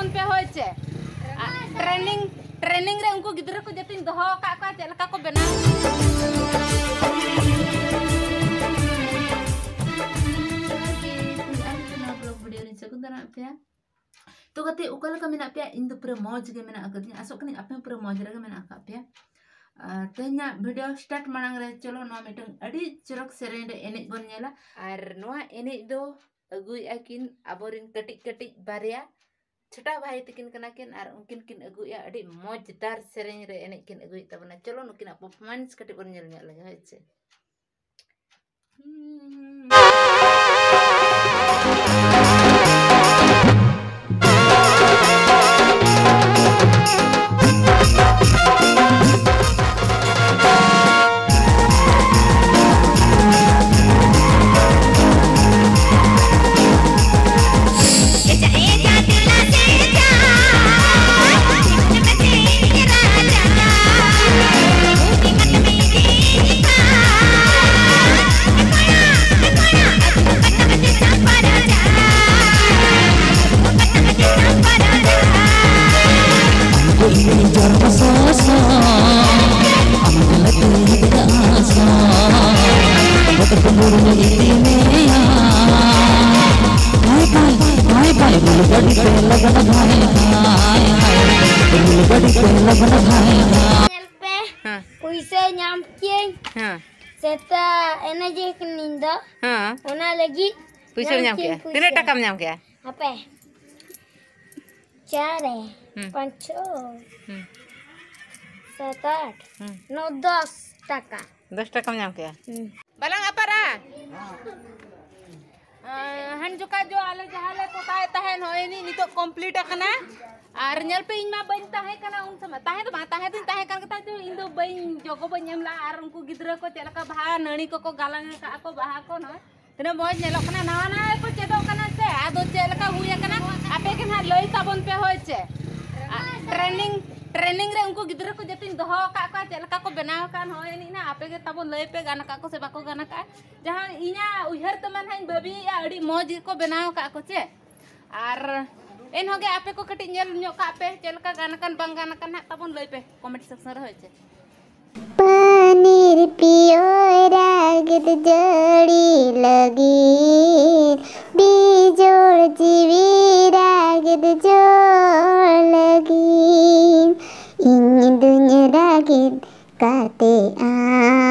ताबन पे होय छे ट्रेनिंग रे उनको गिद्रा को जतिन दोहो का चे लका को बना तो कते उकल का मेना पे इन दो पूरा मौज के मेना अकदी आसो कनी आपे पूरा मौज रे मेना का पे तेना वीडियो स्टार्ट मांग रे चलो नो मिटन अडी चरक सेरेन रे एने बन नेला आर नो एने दो अगुई अकिन अबोरिन कटिक कटिक बारिया छोटा भाई तकिन कना किन आर उनकिन किन अगुया अडी मौजदार सेरेन रे एने किन अगुई तबना चलो नुकिन परफॉर्मेंस कटिक बन नेल नेल लगे होय छे Puisi nyamking, serta energi keninda, ona lagi. Puisi nyamking, tidak takam nyamking. Apa? Cara, panco, 7, 8, 9, 10 taka. 10 taka nyamking. Balang apa ra? Han juga jo ale jahale ko tahe tahe no ini nitok complete akana. Ar nyal pe inma bain tahe kana un sama tahe to ma tahe tin tahe kan kata jo indo bain jogo bain nyam la ar unku gidra ko celaka baha nani ko galang ka ako baha ko no tina moj nyelok kana nawa na ko chedo kana se ado celaka huya kana ape ken ha loi tabon pe hoy che training रे उनको गिद्रा को जतिन दोहो का चलका को बनाव कान होय नि ना आपे के तबो लय पे गाना का को से बाको गाना का जहां इना उहर तमन हन बबी अडी मौज को बनाव का को चे आर एन होगे आपे को कटि नेल न्यो का पे चलका गाना कान बंग गाना कान तबन लय पे कमेंट सेक्शन रे होय चे पनीर पियोरा गिद जड़ी लगी बीजोड़ जीवी रागिद जोड़ लगी इन दुनिया रागिद काते आ